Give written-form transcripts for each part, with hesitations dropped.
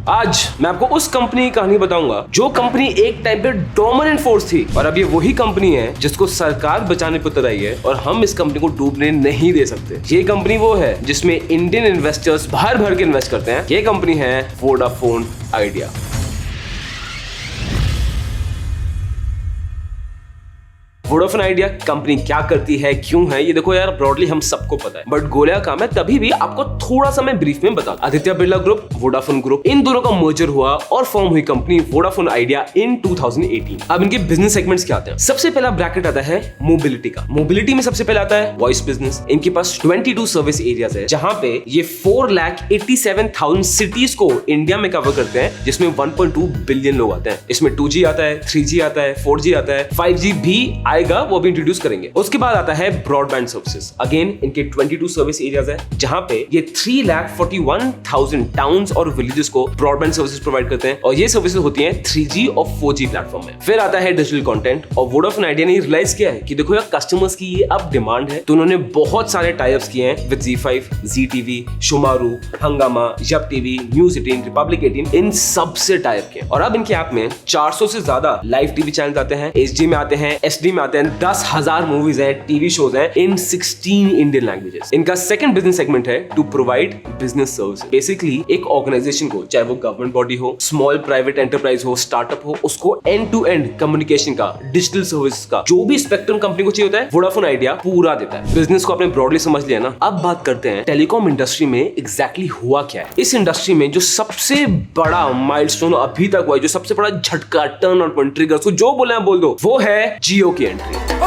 आज मैं आपको उस कंपनी की कहानी बताऊंगा जो कंपनी एक टाइम पे डोमिनेंट फोर्स थी और अब ये वही कंपनी है जिसको सरकार बचाने पर उतर आई है और हम इस कंपनी को डूबने नहीं दे सकते। ये कंपनी वो है जिसमें इंडियन इन्वेस्टर्स भर भर के इन्वेस्ट करते हैं। ये कंपनी है Vodafone idea. Vodafone idea company क्या करती है, क्यों है, ये देखो यार ब्रॉडली हम सबको पता है, बट गोलिया काम है तभी भी आपको थोड़ा सा मैं ब्रीफ में बता। Aditya Birla group, Vodafone group, इन दोनों का मर्जर हुआ और फॉर्म हुई कंपनी वोडाफोन आइडिया इन 2018। अब इनके बिजनेस सेगमेंट्स क्या आते हैं? सबसे पहला ब्रैकेट आता है मोबिलिटी का। मोबिलिटी में सबसे पहले आता है वॉइस बिजनेस। इनके पास 22 सर्विस एरियाज है जहां पे ये 4,87,000 सिटीज को इंडिया में कवर करते हैं, जिसमें 1.2 बिलियन लोग आते हैं। इसमें 2G आता है, 3G आता है, 4G आता है, 5G भी आएगा, वो भी इंट्रोड्यूस करेंगे। उसके बाद आता है ब्रॉडबैंड सर्विसेज। अगेन इनके 22 सर्विस एरियाज है जहां पे ये 3,41,000 टाउन्स और विलेजेस को ब्रॉडबैंड सर्विसेज प्रोवाइड करते हैं और ये सर्विसेज होती हैं 3G और 4G प्लेटफॉर्म में। फिर आता है डिजिटल कंटेंट और वोडाफोन आइडिया ने रियलाइज किया है कि देखो यार कस्टमर्स की ये अब डिमांड है, तो उन्होंने बहुत सारे टाई-अप्स किए हैं विद ZEE5, जी टीवी, शुमारू, हंगामा, जब टीवी, न्यूज 18, रिपब्लिक 18, इन सबसे टाई-अप किए। और अब इनके ऐप में 400 से ज्यादा लाइव टीवी चैनल आते हैं, HD में आते हैं, SD में आते हैं, 10,000 मूवीज हैं, टीवी शोज हैं इन 16 इंडियन लैंग्वेजेस। इनका सेकंड बिजनेस सेगमेंट है to provide business service. Basically एक ऑर्गेनाइजेशन को, चाहे वो गवर्नमेंट बॉडी हो, स्मॉल प्राइवेट एंटरप्राइज हो, स्टार्टअप हो, उसको एंड टू एंड कम्युनिकेशन का, डिजिटल सर्विस का जो भी स्पेक्ट्रम कंपनी को चाहिए होता है, वोडाफोन आइडिया पूरा देता है। बिजनेस को आपने ब्रॉडली समझ लिया ना। अब बात करते हैं टेलीकॉम इंडस्ट्री में एग्जैक्टली हुआ क्या है। इस इंडस्ट्री में जो सबसे बड़ा माइलस्टोन अभी तक हुआ है, जो सबसे बड़ा झटका, टर्न ऑन पॉइंट, ट्रिगर, उसको जो बोले बोल दो, वो है जियो की एंट्री।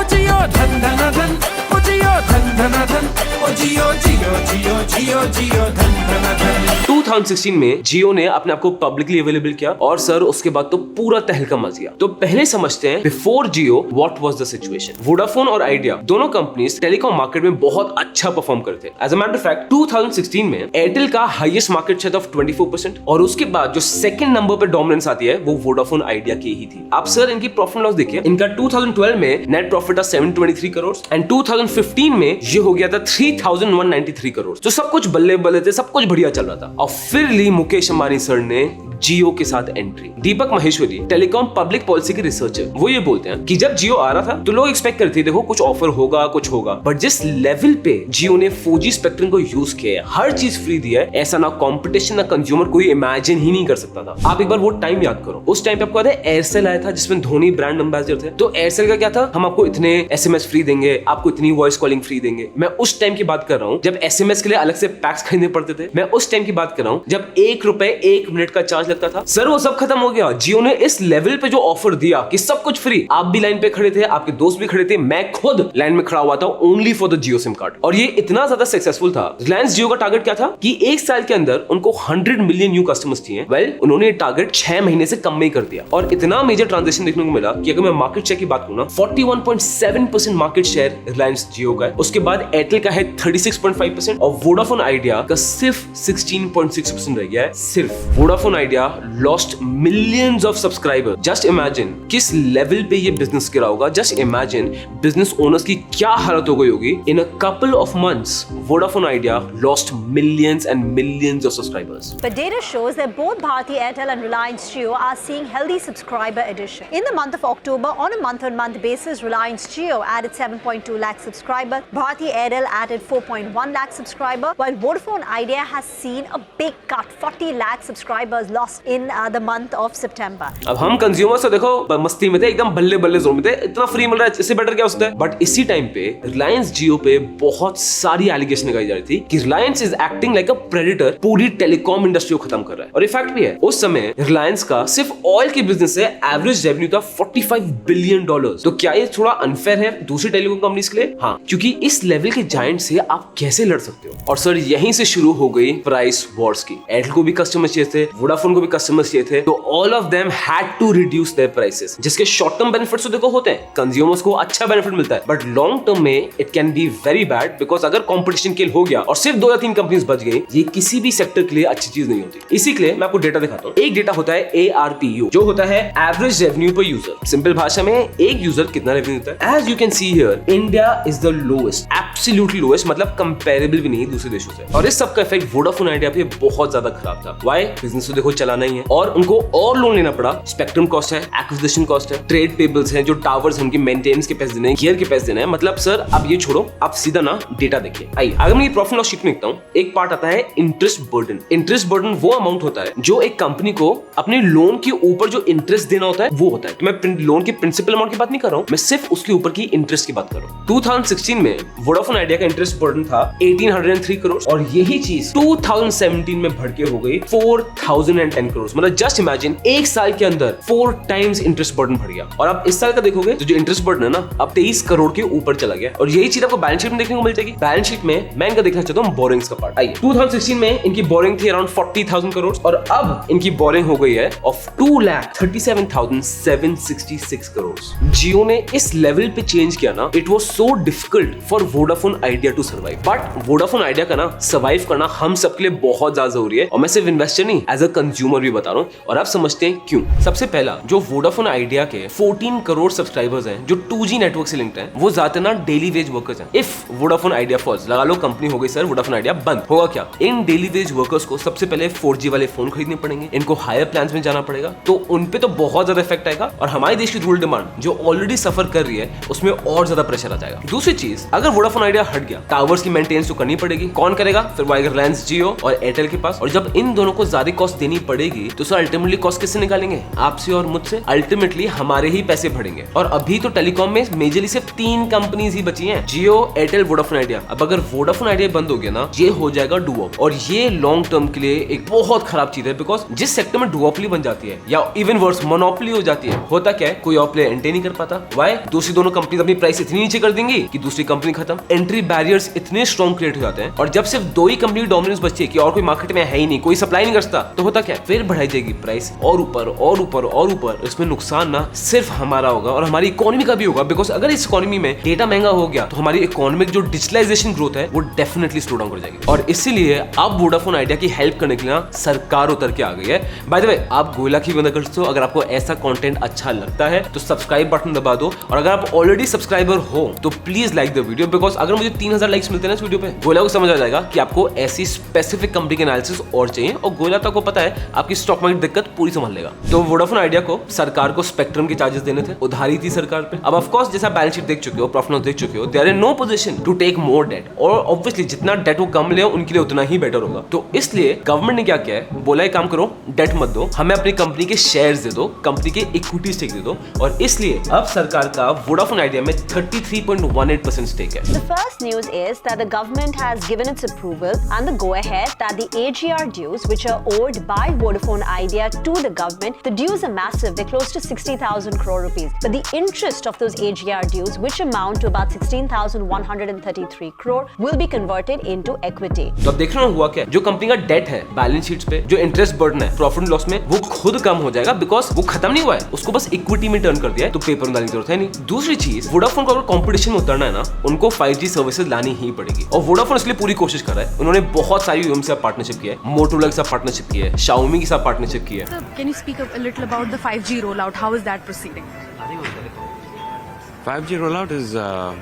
जियो धन धन धन, ओ जियो धन धन धन, ओ जियो जियो जियो जियो जियो धन धन धन। 2016 में जियो ने अपने आप को पब्लिकली अवेलेबल किया और सर उसके बाद तो पूरा तहलका मच गया। तो पहले समझते हैं before Jio what was the situation. Vodafone और आइडिया दोनों कंपनीज टेलीकॉम मार्केट में बहुत अच्छा परफॉर्म करते हैं। As a matter of fact 2016 में एयरटेल का हाईएस्ट मार्केट शेयर ऑफ 24% और उसके बाद जो सेकंड नंबर पे डोमिनेंस आती है वो वोडाफोन आइडिया की ही थी। आप सर इनकी प्रॉफिट लॉस देखिए। इनका 2012 में नेट प्रॉफिट था 723 करोड़ एंड 2015 में ये हो गया था 3,193 करोड़। तो सब कुछ बल्ले बल्ले थे, सब कुछ बढ़िया चल रहा था। और फिर ली मुकेश अंबानी सर ने जियो के साथ एंट्री। दीपक माहेश्वरी टेलीकॉम पब्लिक पॉलिसी के रिसर्चर, वो ये बोलते हैं कि जब जियो आ रहा था तो लोग एक्सपेक्ट करते थे देखो कुछ ऑफर होगा, कुछ होगा, बट जिस लेवल पे जियो ने 4G स्पेक्ट्रम को यूज किया है, हर चीज फ्री दिया है, ऐसा ना कंपटीशन ना कंज्यूमर कोई इमेजिन ही नहीं कर सकता था। आप एक बार वो टाइम याद करो। उस टाइम पे आपको याद है एयरसेल आया था जिसमें धोनी ब्रांड एम्बेसडर थे। तो एयरसेल का क्या था, हम आपको इतने SMS फ्री देंगे, आपको इतनी वॉइस कॉलिंग फ्री देंगे। मैं उस टाइम की बात कर रहा हूँ जब SMS के लिए अलग से पैक्स खरीदने पड़ते थे। मैं उस टाइम की बात कर रहा हूँ जब ₹1 1 मिनट का चार्ज लगता था। सर वो सब खत्म हो गया। जियो ने इस लेवल पे जो ऑफर दिया कि सब कुछ फ्री, आप भी लाइन पे खड़े थे, आपके दोस्त भी खड़े थे, मैं खुद लाइन में खड़ा हुआ था only for the Jio SIM card. और ये इतना ज्यादा सक्सेसफुल था। रिलायंस जियो का टारगेट क्या था कि 1 साल के अंदर उनको 100 मिलियन न्यू कस्टमर्स चाहिए। वेल उन्होंने ये टारगेट 6 महीने से कम में कर दिया और इतना मेजर ट्रांजेक्शन देखने को मिला कि अगर मैं मार्केट शेयर की बात करूं ना, 41.7% मार्केट शेयर रिलायंस जियो का है। उसके बाद एयरटेल का है 36.5% और वोडाफोन आइडिया का सिर्फ 16.6% रह गया है। सिर्फ Vodafone Idea lost millions of subscriber. Just imagine किस लेवल पे ये बिजनेस गिरा होगा। जस्ट इमेजिन बिजनेस ओनर्स की क्या हालत हो गई होगी। In a couple of months Vodafone Idea lost millions and millions of subscribers. But data shows that both Bharti Airtel and Reliance Jio are seeing healthy subscriber addition. In the month of October, on a month-on-month basis, Reliance Jio added 7.2 lakh subscribers, Bharti Airtel added 4.1 lakh subscribers, while Vodafone Idea has seen a big cut, 40 lakh subscribers lost in the month of September. अब हम consumers तो देखो मस्ती में थे, एकदम बल्ले बल्ले जोन में थे, इतना फ्री मिल रहा है, इससे बेटर क्या हो सकता है। बट इसी टाइम पे रिलायंस जियो पे बहुत सारी एलिगेशन लगाई जा रही थी कि Reliance is acting like a predator, पूरी टेलीकॉम इंडस्ट्री को खत्म कर रहा है। और ये फैक्ट भी है। उस समय रिलायंस का सिर्फ ऑयल के बिजनेस से एवरेज रेवेन्यू था $45 बिलियन। तो क्या ये थोड़ा अनफेयर है दूसरी टेलीकॉम कंपनीज के लिए? हाँ, क्योंकि इस लेवल के जायंट से आप कैसे लड़ सकते हो। और सर यहीं से शुरू हो गई प्राइस वॉर्स की। एयरटेल को भी कस्टमर्स चाहिए थे, वोडाफोन को भी कस्टमर्स चाहिए थे, तो all of them had to reduce their prices, जिसके शॉर्ट टर्म बेनिफिट्स तो देखो होते हैं, कंज्यूमर्स को अच्छा बेनिफिट मिलता है, बट लॉन्ग टर्म में it can be very bad because अगर कंपटीशन किल हो गया और सिर्फ 2 या 3 कंपनीज बच गई, ये किसी भी सेक्टर के लिए अच्छी चीज नहीं होती। इसी के लिए मैं आपको डेटा दिखाता हूँ। एक डेटा होता है ARPU, जो होता है average revenue per user. Simple भाषा में एक यूजर कितना रेवेन्यू देता है। As you can see here, India is the lowest, absolutely lowest, मतलब कंपेरेबल भी नहीं दूसरे देशों से। और इस सब का इफेक्ट वोडाफोन आइडिया पे बहुत ज्यादा खराब था। व्हाई? बिजनेस तो देखो चल चलाना ही है, और उनको और लोन लेना पड़ा। स्पेक्ट्रम कॉस्ट है, एक्विजिशन कॉस्ट है, ट्रेड पेबल्स हैं, जो टावर्स उनके मेंटेनेंस के पैसे देने हैं, गियर के पैसे देने हैं। मतलब सर आप ये छोड़ो, आप सीधा ना डेटा देखिए। आइए अगर मैं ये प्रॉफिट लॉस शीट में देखता हूँ, एक पार्ट आता है इंटरेस्ट बर्डन। इंटरेस्ट बर्डन वो अमाउंट होता है जो एक कंपनी को अपने लोन के ऊपर जो इंटरेस्ट देना होता है वो होता है। तो मैं लोन के प्रिंसिपल अमाउंट की बात नहीं कर रहा हूँ, मैं सिर्फ उसके ऊपर की इंटरेस्ट की बात कर रहा हूँ। 2016 में वोडाफोन आइडिया का इंटरेस्ट बर्डन था 1803 करोड़, और यही चीज 2017 में बढ़ के हो गई 4010 करोड़। मतलब जस्ट इमेजिन, एक साल के अंदर 4 टाइम्स इंटरेस्ट बर्डन बढ़ गया। और आप इस साल का देखोगे तो जो इंटरेस्ट बर्डन है ना, अब 23 करोड़ के ऊपर चला गया। और यही चीज आपको बैलेंस शीट में देखने को मिल जाएगी। बैलेंस शीट में मैं इनका देखना चाहता हूँ बोरिंग्स का पार्ट। आइए 2016 में इनकी बोरिंग थी अराउंड 40,000 करोड़, और अब इनकी बोरिंग हो गई है ऑफ 2,37,766 करोड़। जियो ने इस लेवल पे चेंज किया ना, it was so difficult for Vodafone Idea to survive. But Vodafone Idea का ना सर्वाइव करना हम सबके लिए बहुत ज्यादा जरूरी है, और मैं सिर्फ इन्वेस्टर नहीं, एज अ कंज्यूमर भी बता रहा हूँ। और आप समझते हैं क्यों। सबसे पहला, जो वोडाफोन आइडिया के 14 करोड़ सब्सक्राइबर्स हैं जो 2G नेटवर्क से लिंक्ड हैं, वो ज्यादा ना डेली वेज वर्कर्स हैं। इफ वोडाफोन आइडिया फॉल्स, लगा लो कंपनी हो गई सर वोडाफोन आइडिया बंद, होगा क्या? इन डेली वेज वर्कर्स को सबसे पहले 4G वाले फोन खरीदने पड़ेंगे, इनको हायर प्लान्स में जाना पड़ेगा, तो उनपे तो बहुत ज्यादा इफेक्ट आएगा, और हमारे देश की रूरल डिमांड जो ऑलरेडी सफर कर रही है उसमें और ज्यादा प्रेशर आ जाएगा। दूसरी चीज, अगर वोडाफोन आइडिया हट गया, टावर्स की मेंटेनेंस तो करनी पड़ेगी, कौन करेगा? फिर आएगा रिलायंस जियो और एयरटेल के पास, और जब इन दोनों को ज्यादा कॉस्ट देनी पड़ेगी तो सर अल्टीमेटली कॉस्ट किससे निकालेंगे? आपसे और मुझसे। अल्टीमेटली हमारे ही पैसे बढ़ेंगे। और अभी तो टेलीकॉम में मेजरली सिर्फ 3 कंपनीज ही बची हैं, जियो, एयरटेल, वोडाफोन आइडिया। अब अगर वोडाफोन आइडिया बंद हो गया ना, ये हो जाएगा डुओप, और ये लॉन्ग टर्म के लिए एक बहुत खराब चीज है। बिकॉज जिस सेक्टर में डुओपली बन जाती है, या इवन वर्स मोनोपोली हो जाती है, होता क्या है, कोई और प्लेयर एंट्री नहीं कर पाता। वाई? दूसरी दोनों कंपनी अपनी प्राइस इतनी नीचे कर देंगी कि दूसरी कंपनी खत्म। एंट्री बैरियर्स इतने स्ट्रॉन्ग क्रिएट हो जाते हैं, और जब सिर्फ 2 ही कंपनी डोमिनेंस बचती है कि और कोई मार्केट में है ही नहीं, कोई सप्लाई नहीं करता, तो होता क्या, फिर बढ़ाई जाएगी प्राइस और ऊपर और ऊपर और ऊपर। इसमें नुकसान ना सिर्फ हमारा होगा और हमारी इकोनॉमी का भी होगा। बिकॉज अगर इस इकोनॉमी में डेटा महंगा हो गया तो हमारी इकोनॉमिक जो डिजिटलाइजेशन ग्रोथ है वो डेफिनेटली स्लो डाउन कर जाएगी। और इसीलिए अब वोडाफोन आइडिया की हेल्प करने के लिए सरकार उतर के आ गई है। बाय द वे, आप गोयला की मदद कर सकते हो। अगर आपको ऐसा कंटेंट अच्छा लगता है तो सब्सक्राइब बटन दबा दो, और अगर आप ऑलरेडी सब्सक्राइबर हो तो please like the video. Because अगर मुझे 3000 लाइक्स मिलते हैं ना इस वीडियो पे, गोयला को समझ आ जाएगा कि आपको ऐसी स्पेसिफिक कंपनी के एनालिसिस और चाहिए, और गोयला तो आपको पता है आपकी स्टॉक मार्केट दिक्कत पूरी संभाल लेगा। तो वोडाफोन आइडिया को सरकार को स्पेक्ट्रम के चार्जेस देने थे, उधारी थी सरकार पे। अब ऑफ कोर्स जैसा बैलेंस शीट देख चुके हो, प्रॉफिट लॉस देख चुके हो, they are in no position to take more debt, और ऑब्वियसली जितना डेट वो कम ले उनके लिए उतना ही बेटर होगा। तो इसलिए गवर्नमेंट ने क्या किया है, बोला है काम करो, डेट मत दो, हमें अपनी कंपनी के शेयर्स दे दो, कंपनी के इक्विटी स्टेक दे दो। और इसलिए अब सरकार का वोडाफोन आइडिया में 33.18% स्टेक है। The first news is that the government has given its approval and the go-ahead that the AGR dues which are owed by Vodafone Idea to the government, the dues are massive. They're close to 60,000 crore rupees. But the interest of those AGR dues, which amount to about 16,133 crore, will be converted into equity. तो अब देख रहे हो हुआ क्या, जो company का date है बैलेंस शीट्स पे, जो इंटरेस्ट बर्डन है प्रॉफिट लॉस में, वो खुद कम हो जाएगा। बिकॉज वो खत्म नहीं हुआ है, उसको बस इक्विटी में टर्न कर दिया है, तो पेपर में डालने की जरूरत है नहीं। दूसरी चीज, वोडाफोन को अगर कंपटीशन में उतरना है ना, उनको 5G सर्विसेज लानी ही पड़ेगी, और वोडाफोन इसलिए पूरी कोशिश कर रहा है। उन्होंने बहुत सारी यूएम से पार्टनरशिप किया है, मोटोरोला के साथ पार्टनरशिप किया है, शाओमी के साथ पार्टनरशिप किया है। So, can you speak a little about the 5G rollout? How is that proceeding? 5G rollout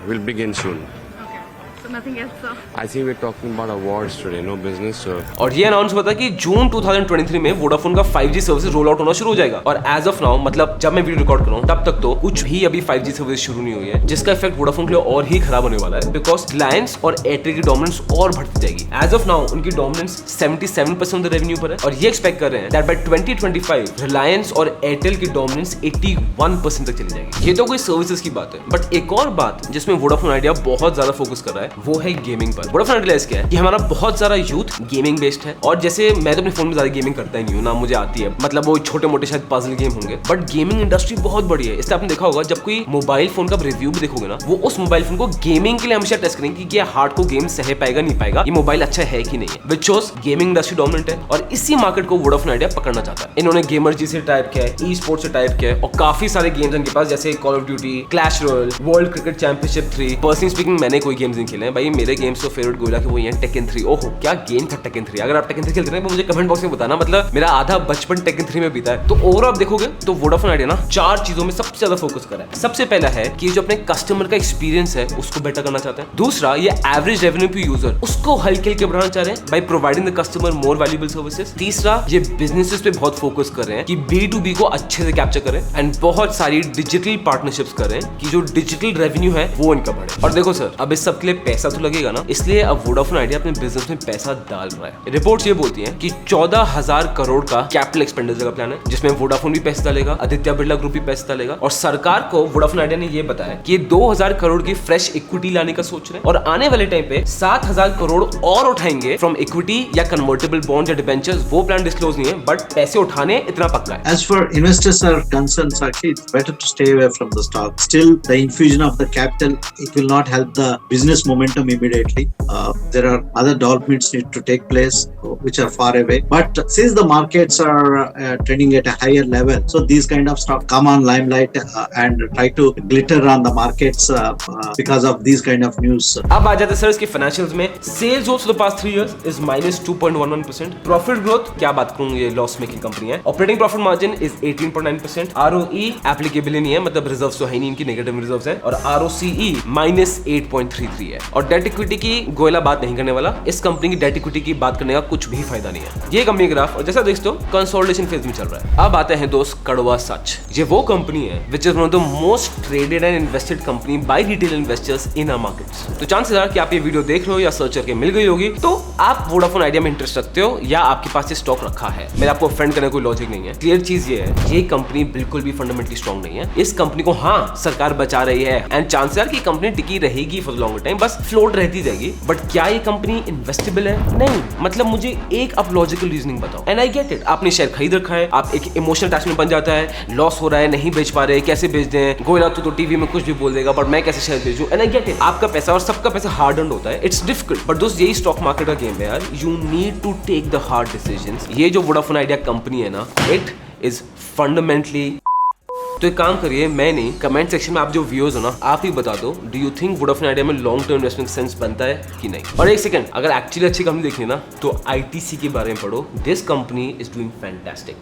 will begin soon. So nothing else, sir? I think we're talking about awards today, no business. So और ये announce हुआ था कि जून 2023 में Vodafone का 5G service roll out होना शुरू हो जाएगा। और एज ऑफ नाउ, मतलब जब मैं वीडियो रिकॉर्ड कर रहा हूँ तब तक तो कुछ भी अभी 5G सर्विस शुरू नहीं हुई है, जिसका इफेक्ट वोडाफोन के लिए और ही खराब होने वाला है। बिकॉज रिलायंस और एयरटेल की डोमिनेंस और बढ़ती जाएगी। एज ऑफ नाउ उनकी डोमिनेंस 77% रेवेन्यू पर है, और ये एक्सपेक्ट कर रहे हैं दैट बाय 2025 रिलायंस और एयरटेल की डोमिनेंस 81% तक चली जाएगी। ये तो कोई सर्विसेज की बात है। बट एक और बात जिसमें वोडाफोन आइडिया बहुत ज्यादा फोकस कर रहा है वो है गेमिंग पर। वोडाफोन आइडिया क्या है कि हमारा बहुत सारा यूथ गेमिंग बेस्ड है, और जैसे मैं तो अपने फोन में ज्यादा गेमिंग करता ही नहीं हूँ ना, मुझे आती है, मतलब वो छोटे मोटे शायद पजल गेम होंगे, बट गेमिंग इंडस्ट्री बहुत बड़ी है। इसलिए आपने देखा होगा जब कोई मोबाइल फोन का रिव्यू भी देखोगे ना, वो उस मोबाइल फोन को गेमिंग के लिए हमेशा टेस्ट करेंगे कि ये हार्ड को गेम सह पाएगा नहीं पाएगा, ये मोबाइल अच्छा है कि नहीं है। विच शोस गेमिंग इंडस्ट्री डोमिनेंट है, और इसी मार्केट को वोडाफोन आइडिया पकड़ना चाहता है। इन्होंने गेमर जी से टाइप किया है, ई स्पोर्ट्स से टाइप किया है, और काफी सारे गेम्स इनके पास, जैसे call of duty, Clash Royale, world cricket championship 3। Personally speaking मैंने कोई गेम्स नहीं खेले, भाई मेरे गेम्स तो फेवरेट गोला के वो ये टेकन 3। ओहो क्या गेम था टेकन 3। अगर आप टेकन 3 खेलते हैं मुझे कमेंट बॉक्स में बताना, मतलब मेरा आधा बचपन टेकन 3 में बीता है। तो ओवरऑल आप देखोगे तो वोडाफोन आइडिया ना 4 चीजों में सबसे ज्यादा फोकस करा है। सबसे पहला है कि जो अपने कस्टमर का एक्सपीरियंस है उसको बेटर करना चाहते हैं। दूसरा, ये एवरेज रेवेन्यू पे यूजर उसको हल्के हल्के बढ़ाना चाह रहे हैं by providing the customer more valuable services. तीसरा, ये बिजनेसेस पे बहुत फोकस कर रहे हैं कि B2B को अच्छे से कैप्चर करें एंड बहुत सारी डिजिटल पार्टनरशिप्स करें कि जो डिजिटल रेवेन्यू है वो इनका बढ़े। और देखो सर, अब इस सब के लिए पैसा तो लगेगा ना, इसलिए अब वोडाफोन आइडिया अपने बिजनेस में पैसा डाल रहा है। रिपोर्ट्स ये बोलती हैं कि 14,000 करोड़ का कैपिटल एक्सपेंडिचर का प्लान है, जिसमें वोडाफोन भी पैसा डालेगा, आदित्य बिरला ग्रुप भी पैसा डालेगा, और सरकार को वोडाफोन आइडिया ने ये बताया कि 2,000 करोड़ की फ्रेश इक्विटी लाने का सोच रहे हैं और आने वाले टाइम पे 7,000 करोड़ और उठाएंगे फ्रॉम इक्विटी या कन्वर्टेबल बॉन्ड या डिबेंचर्स। वो प्लान डिस्क्लोज नहीं है बट पैसे उठाने इतना पक्का है। As far investors are concerned, Sakshi, it's better to stay away from the stock. Still, the infusion of the capital, it will not help the business momentum immediately. There are other developments need to take place which are far away. But since the markets are trending at a higher level, so these kind of stock come on limelight and try to glitter on the markets because of these kind of news. अब आ जाते हैं sir इसके financials में। Sales growth for the past 3 years is -2.11%। Profit growth क्या बात करूं, ये loss making company है। Operating profit margin is 18.9%। ROE applicable नहीं है, मतलब रिजर्व्स तो है नहीं, इनकी नेगेटिव रिजर्व्स है। और ROCE -8.33 है। और डेट इक्विटी की गोयला बात नहीं करने वाला, इस कंपनी की डेट इक्विटी की बात करने का कुछ भी फायदा नहीं है। ये कंपनी ग्राफ और जैसा देखते हो कंसोलिडेशन फेज में चल रहा है। अब आते हैं दोस्त कड़वा सच। ये वो कंपनी है which is one of the most traded and invested company by retail investors in our markets. तो चांसेस है कि आप ये वीडियो देख रहे हो या सर्च करके मिल गई होगी, तो आप वोडाफोन आइडिया में इंटरेस्ट रखते हो या आपके पास ये स्टॉक रखा है। मेरा आपको ऑफेंड करने कोई लॉजिक नहीं है। क्लियर चीज ये है, ये कंपनी बिल्कुल भी फंडामेंटली स्ट्रांग नहीं है। इस कंपनी को हाँ सरकार बचा रही है एंड चांसेस है कि कंपनी टिकी रहेगी फॉर लॉन्ग टाइम, बस फ्लोट रहती जाएगी। बट क्या ये कंपनी इन्वेस्टेबल है? नहीं। मतलब मुझे एक आप लॉजिकल रीजनिंग बताओ एंड आई गेट इट। आपने शेयर खरीद रखा है, आप एक इमोशनल अटैचमेंट बन जाता है, लॉस हो रहा है, नहीं बेच पा रहे, कैसे बेच दें, गोयला तो टीवी में कुछ भी बोल देगा बट मैं कैसे शेयर बेचूं, एंड आई गेट इट। आपका पैसा और सबका पैसा हार्ड अर्न्ड होता है, इट्स डिफिकल्ट। बट दोस्त यही स्टॉक मार्केट का गेम है यार, you need to take the hard decisions. ये जो वोडाफोन आइडिया कंपनी है ना, इट इज फंडामेंटली। तो एक काम करिए, मैं नहीं, कमेंट सेक्शन में आप जो व्यूअर्स हो ना, आप ही बता दो, do you think Vodafone idea में लॉन्ग टर्म इन्वेस्टमेंट सेंस बनता है कि नहीं। और एक सेकंड, अगर एक्चुअली अच्छी कंपनी देखनी है ना तो ITC के बारे में पढ़ो। This company is doing fantastic.